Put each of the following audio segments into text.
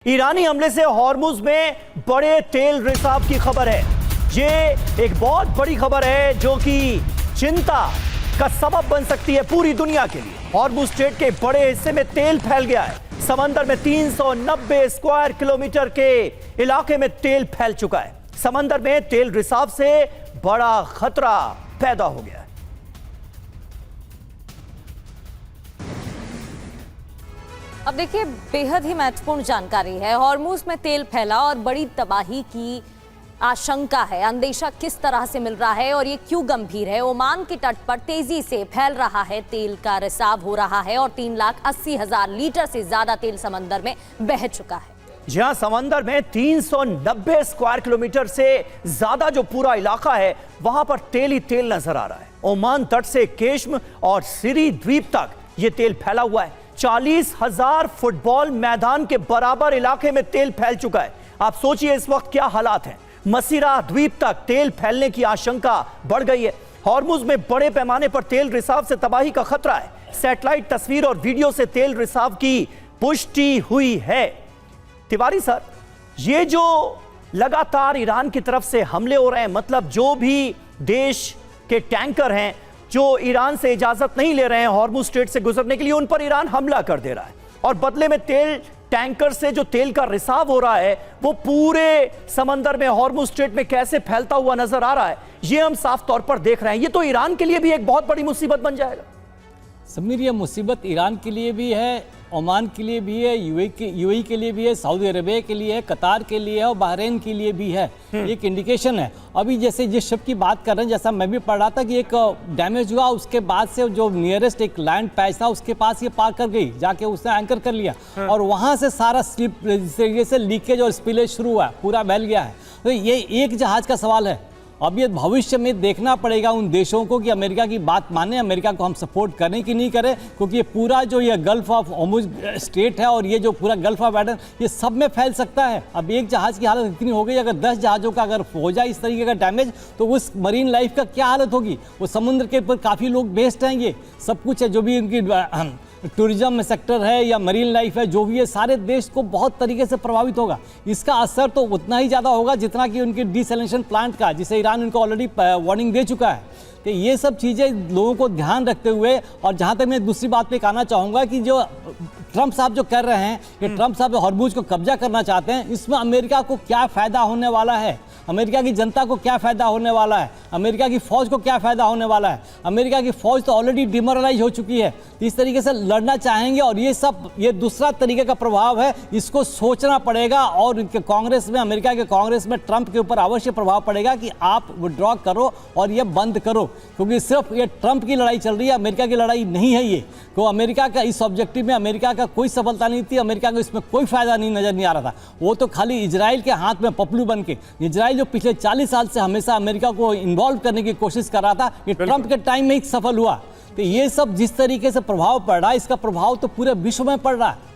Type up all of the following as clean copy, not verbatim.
ईरानी हमले से हॉर्मुज में बड़े तेल रिसाव की खबर है। ये एक बहुत बड़ी खबर है जो कि चिंता का सबब बन सकती है पूरी दुनिया के लिए। हॉर्मुज स्ट्रेट के बड़े हिस्से में तेल फैल गया है। समंदर में 390 स्क्वायर किलोमीटर के इलाके में तेल फैल चुका है। समंदर में तेल रिसाव से बड़ा खतरा पैदा हो गया है। अब देखिए, बेहद ही महत्वपूर्ण जानकारी है। हॉर्मुज में तेल फैला और बड़ी तबाही की आशंका है। अंदेशा किस तरह से मिल रहा है और ये क्यों गंभीर है? ओमान के तट पर तेजी से फैल रहा है, तेल का रिसाव हो रहा है और 3,80,000 लीटर से ज्यादा तेल समंदर में बह चुका है। जहां समंदर में 390 स्क्वायर किलोमीटर से ज्यादा जो पूरा इलाका है, वहां पर तेल ही तेल नजर आ रहा है। ओमान तट से केश्म और सिरी द्वीप तक ये तेल फैला हुआ है। 40,000 फुटबॉल मैदान के बराबर इलाके में तेल फैल चुका है। आप सोचिए इस वक्त क्या हालात हैं। मसीरा द्वीप तक तेल फैलने की आशंका बढ़ गई है। हॉर्मुज में बड़े पैमाने पर तेल रिसाव से तबाही का खतरा है। सैटेलाइट तस्वीर और वीडियो से तेल रिसाव की पुष्टि हुई है। तिवारी सर, ये जो लगातार ईरान की तरफ से हमले हो रहे हैं, मतलब जो भी देश के टैंकर हैं जो ईरान से इजाजत नहीं ले रहे हैं हॉर्मुज स्ट्रेट से गुजरने के लिए, उन पर ईरान हमला कर दे रहा है और बदले में तेल टैंकर से जो तेल का रिसाव हो रहा है वो पूरे समंदर में हॉर्मुज स्ट्रेट में कैसे फैलता हुआ नजर आ रहा है, ये हम साफ तौर पर देख रहे हैं। ये तो ईरान के लिए भी एक बहुत बड़ी मुसीबत बन जाएगा। समीर, ये मुसीबत ईरान के लिए भी है, ओमान के लिए भी है, यूएई के लिए भी है, सऊदी अरेबिया के लिए है, कतार के लिए है और बहरीन के लिए भी है। एक इंडिकेशन है। अभी जैसे जिस शिप की बात कर रहे हैं, जैसा मैं भी पढ़ रहा था कि एक डैमेज हुआ, उसके बाद से जो नियरेस्ट एक लैंड पैच था उसके पास ये पार कर गई, जाके उसने एंकर कर लिया और वहाँ से सारा स्लिप तरीके से लीकेज और स्पिलेज शुरू हुआ, पूरा बह गया है। तो ये एक जहाज का सवाल है। अब ये भविष्य में देखना पड़ेगा उन देशों को कि अमेरिका की बात माने, अमेरिका को हम सपोर्ट करें कि नहीं करें, क्योंकि ये पूरा जो ये गल्फ ऑफ हॉर्मुज स्ट्रेट है और ये जो पूरा गल्फ ऑफ एडन, ये सब में फैल सकता है। अब एक जहाज़ की हालत इतनी हो गई, अगर 10 जहाज़ों का अगर हो जाए इस तरीके का डैमेज, तो उस मरीन लाइफ का क्या हालत होगी। वो समुद्र के ऊपर काफ़ी लोग बेस्ड हैं, ये सब कुछ है जो भी उनकी टूरिज्म सेक्टर है या मरीन लाइफ है, जो भी है, सारे देश को बहुत तरीके से प्रभावित होगा। इसका असर तो उतना ही ज़्यादा होगा जितना कि उनके डिसैलिनेशन प्लांट का, जिसे ईरान उनको ऑलरेडी वार्निंग दे चुका है। तो ये सब चीज़ें लोगों को ध्यान रखते हुए, और जहाँ तक मैं दूसरी बात पे कहना चाहूँगा कि जो ट्रंप साहब जो कर रहे हैं कि ट्रंप साहब हॉर्मुज को कब्जा करना चाहते हैं, इसमें अमेरिका को क्या फ़ायदा होने वाला है, अमेरिका की जनता को क्या फ़ायदा होने वाला है, अमेरिका की फ़ौज को क्या फ़ायदा होने वाला है। अमेरिका की फ़ौज तो ऑलरेडी डिमोरलाइज हो चुकी है, इस तरीके से लड़ना चाहेंगे और ये दूसरा तरीके का प्रभाव है। इसको सोचना पड़ेगा और कांग्रेस में, अमेरिका के कांग्रेस में ट्रंप के ऊपर अवश्य प्रभाव पड़ेगा कि आप विड्रॉ करो और ये बंद करो, क्योंकि सिर्फ ये ट्रंप की लड़ाई चल रही है, अमेरिका की लड़ाई नहीं है। ये तो अमेरिका का इस ऑब्जेक्टिव में अमेरिका का कोई सफलता नहीं थी, अमेरिका को इसमें कोई फायदा नजर नहीं आ रहा था। वो तो खाली इजराइल के हाथ में पपलू बन के, इजराइल जो पिछले 40 साल से हमेशा अमेरिका को इन्वॉल्व करने की कोशिश कर रहा था, ये ट्रंप के टाइम में ही सफल हुआ। तो ये सब जिस तरीके से प्रभाव पड़ रहा है, इसका प्रभाव तो पूरे विश्व में पड़ रहा है।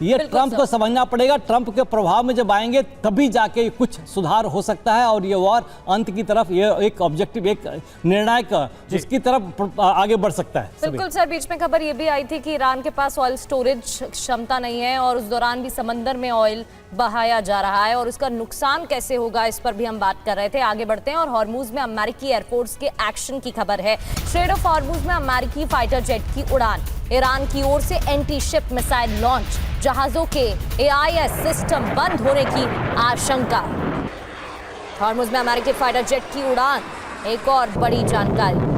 ये ट्रंप को समझना पड़ेगा। ट्रंप के प्रभाव में जब आएंगे तभी जाके कुछ सुधार हो सकता है और ये वॉर अंत की तरफ, ये एक ऑब्जेक्टिव, एक निर्णायक उसकी तरफ आगे बढ़ सकता है। बिल्कुल सर, बीच में खबर ये भी आई थी कि ईरान के पास ऑयल स्टोरेज क्षमता नहीं है और उस दौरान भी समंदर में ऑयल बहाया जा रहा है और उसका नुकसान कैसे होगा, इस पर भी हम बात कर रहे थे। आगे बढ़ते हैं और हॉर्मुज में अमेरिकी एयरफोर्स के एक्शन की खबर है। स्ट्रेट ऑफ हॉर्मुज में अमेरिकी फाइटर जेट की उड़ान, ईरान की ओर से एंटी शिप मिसाइल लॉन्च, जहाजों के AIS सिस्टम बंद होने की आशंका। हॉर्मुज में अमेरिकी फाइटर जेट की उड़ान, एक और बड़ी जानकारी।